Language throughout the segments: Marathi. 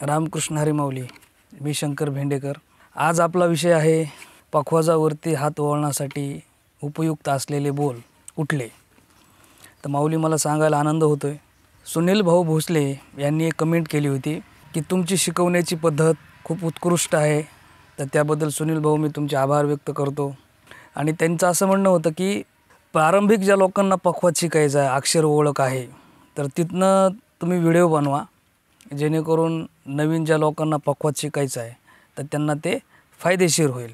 रामकृष्ण हरी माऊली. मी शंकर भेंडेकर. आज आपला विषय आहे पखवाजावरती हात वळण्यासाठी उपयुक्त असलेले बोल कुठले. तर माऊली मला सांगायला आनंद होतोय. सुनील भाऊ भोसले यांनी एक कमेंट केली होती की तुमची शिकवण्याची पद्धत खूप उत्कृष्ट आहे. तर त्याबद्दल सुनील भाऊ मी तुमचे आभार व्यक्त करतो. आणि त्यांचं असं म्हणणं होतं की प्रारंभिक ज्या लोकांना पखवाज शिकायचा आहे, अक्षर ओळख आहे, तर तिथनं तुम्ही व्हिडिओ बनवा जेणेकरून नवीन ज्या लोकांना पखवाज शिकायचं आहे तर त्यांना ते फायदेशीर होईल.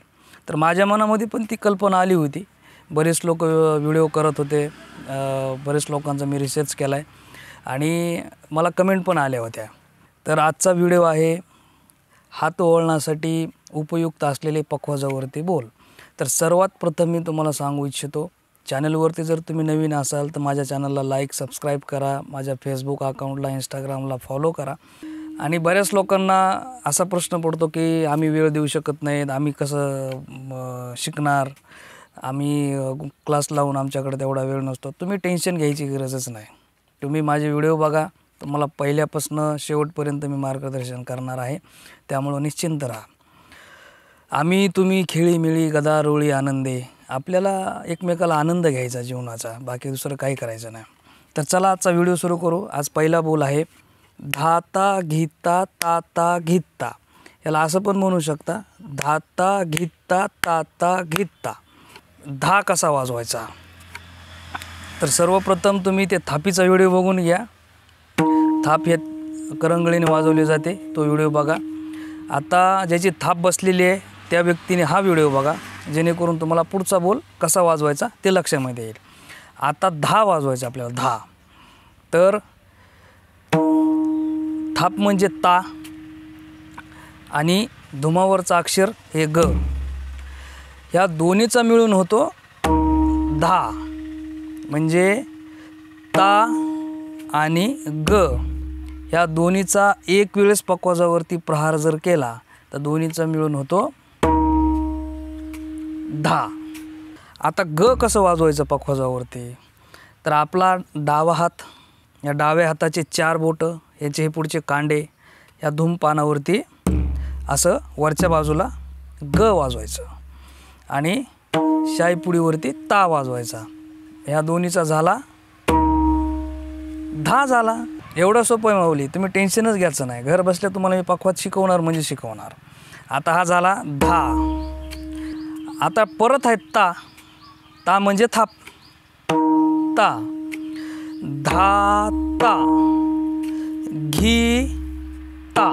तर माझ्या मनामध्ये पण ती कल्पना आली होती. बरेच लोक व्हिडिओ करत होते, बरेच लोकांचा मी रिसर्च केला आहे आणि मला कमेंट पण आल्या होत्या. तर आजचा व्हिडिओ आहे हात वळण्यासाठी उपयुक्त असलेले पखवाजावरती बोल. तर सर्वात प्रथम मी तुम्हाला सांगू इच्छितो, चॅनलवरती जर तुम्ही नवीन असाल तर माझ्या चॅनलला लाईक सबस्क्राईब करा, माझ्या फेसबुक अकाउंटला इंस्टाग्रामला फॉलो करा. आणि बऱ्याच लोकांना असा प्रश्न पडतो की आम्ही वेळ देऊ शकत नाहीत, आम्ही कसं शिकणार, आम्ही क्लास लावून आमच्याकडे तेवढा वेळ नसतो. तुम्ही टेन्शन घ्यायची गरजच नाही. तुम्ही माझे व्हिडिओ बघा, तुम्हाला पहिल्यापासून शेवटपर्यंत मी मार्गदर्शन करणार आहे, त्यामुळं निश्चिंत राहा. आम्ही तुम्ही खेळीमिळी गदारोळी आनंदे. आपल्याला एकमेकाला आनंद घ्यायचा जीवनाचा, बाकी दुसरं काही करायचं नाही. तर चला आजचा व्हिडिओ सुरू करू. आज पहिला बोल आहे धाता घिता ताता घित्ता. याला असं पण म्हणू शकता धाता घित्ता ताता घित्ता. धा कसा वाजवायचा. तर सर्वप्रथम तुम्ही ते थापीचा व्हिडिओ बघून घ्या. थाप हे करंगळीने वाजवले जाते, तो व्हिडिओ बघा. आता ज्याची थाप बसलेली आहे त्या व्यक्तीने हा व्हिडिओ बघा, जेणेकरून तुम्हाला पुढचा बोल कसा वाजवायचा ते लक्षामध्ये येईल. आता धा वाजवायचा आपल्याला, धा. तर थाप म्हणजे ता आणि धुमावरचा अक्षर हे ग. ह्या दोन्हीचा मिळून होतो धा. म्हणजे ता आणि ग ह्या दोन्हीचा एक वेळेस पखवाजावरती प्रहार जर केला तर दोन्हीचा मिळून होतो धा. आता ग कसं वाजवायचं पखवाजावरती. तर आपला डावा हात, या डाव्या हाताचे 4 बोटं, याचे हे पुढचे कांडे, या धूमपानावरती असं वरच्या बाजूला ग वाजवायचं आणि शाईपुडीवरती ता वाजवायचा. ह्या दोन्हीचा झाला धा झाला. एवढं सोपं आहे माऊली, तुम्ही टेन्शनच घ्यायचं नाही. घर बसल्या तुम्हाला मी पखवाज शिकवणार म्हणजे शिकवणार. आता हा झाला धा. आता परत आहे ता. ता म्हणजे थाप. ता धा ता घी ता.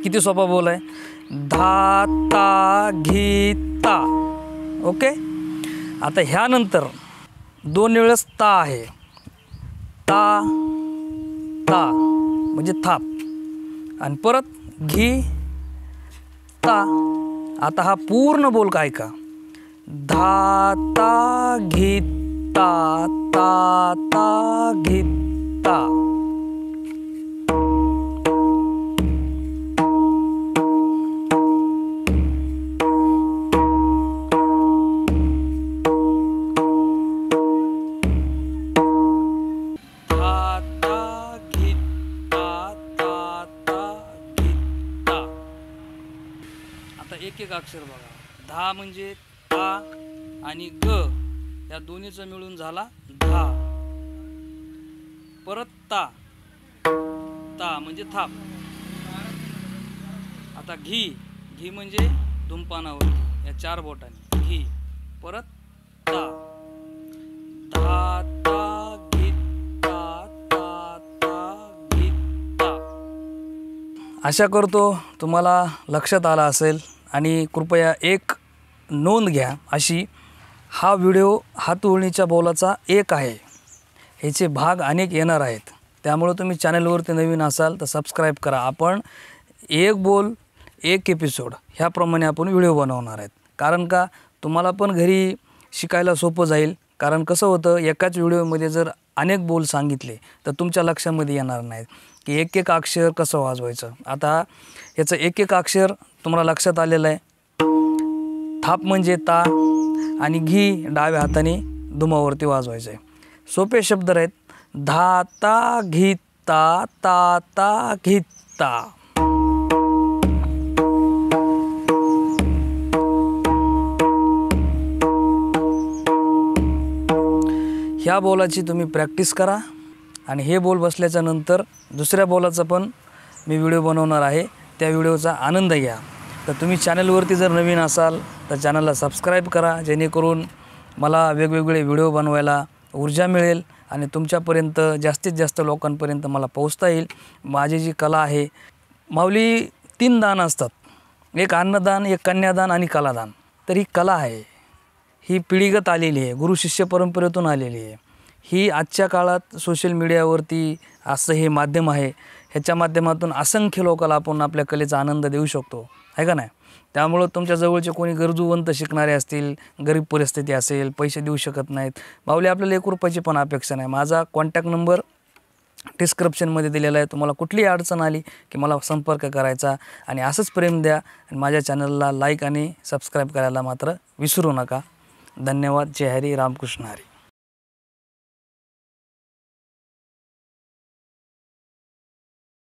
किती सोपा बोल आहे. धा ता घी ता. ओके. आता ह्यानंतर 2 वेळेस ता आहे. ता ता म्हणजे थाप आणि परत घी ता. आता हा पूर्ण बोल काय का. धा ता घी ता ता ता घी ता. एक एक अक्षर बघा. धा म्हणजे ता आणि ग या दोन्हीचा मिळून झाला धा. परत ता. ता म्हणजे थाप. आता घी. घी म्हणजे धूमपानावरती या 4 बोटांनी घी. परत ता. धा ता घी ता ता ता घी ता. आशा करतो तुम्हाला लक्षात आला असेल. आणि कृपया एक नोंद घ्या अशी, हा व्हिडिओ हातवळणीच्या बोलाचा एक आहे. ह्याचे भाग अनेक येणार आहेत, त्यामुळे तुम्ही चॅनलवरती नवीन असाल तर सबस्क्राईब करा. आपण एक बोल एक एपिसोड ह्याप्रमाणे आपण व्हिडिओ बनवणार आहेत. कारण का तुम्हाला पण घरी शिकायला सोपं जाईल. कारण कसं होतं, एकाच व्हिडिओमध्ये जर अनेक बोल सांगितले तर तुमच्या लक्षामध्ये येणार नाहीत की एक एक अक्षर कसं वाजवायचं. आता याचं एक एक अक्षर तुम्हाला लक्षात आलेलं आहे. थाप म्हणजे ता आणि घी डाव्या हाताने धुमावरती वाजवायचं आहे. सोपे शब्द आहेत. धाता घिता ताता घिता. उपयुक्ता. ह्या बोलाची तुम्ही प्रॅक्टिस करा आणि हे बोल बसल्याच्या नंतर दुसऱ्या बोलाचा पण मी व्हिडिओ बनवणार आहे, त्या व्हिडिओचा आनंद घ्या. तर तुम्ही चॅनलवरती जर नवीन असाल तर चॅनलला सबस्क्राईब करा, जेणेकरून मला वेगवेगळे व्हिडिओ बनवायला ऊर्जा मिळेल आणि तुमच्यापर्यंत जास्तीत जास्त लोकांपर्यंत मला पोहोचता येईल. माझी जी कला आहे, माऊली 3 दान असतात, एक अन्नदान, एक कन्यादान आणि कलादान. तर ही कला आहे, ही पिढीगत आलेली आहे, गुरु शिष्य परंपरेतून आलेली आहे. ही आजच्या काळात सोशल मीडियावरती असं हे माध्यम आहे, ह्याच्या माध्यमातून असंख्य लोकांना आपण आपल्या कलेचा आनंद देऊ शकतो, आहे का नाही. त्यामुळं तुमच्या जवळचे कोणी गरजूवंत शिकणारे असतील, गरीब परिस्थिती असेल, पैसे देऊ शकत नाहीत, माऊली आपल्याला 1 रुपयाची पण अपेक्षा नाही. माझा कॉन्टॅक्ट नंबर डिस्क्रिप्शनमध्ये दिलेला आहे. तुम्हाला कुठलीही अडचण आली की मला संपर्क करायचा आणि असंच प्रेम द्या आणि माझ्या चॅनलला लाईक आणि सबस्क्राईब करायला मात्र विसरू नका. धन्यवाद. जय हरी. रामकृष्ण हरी.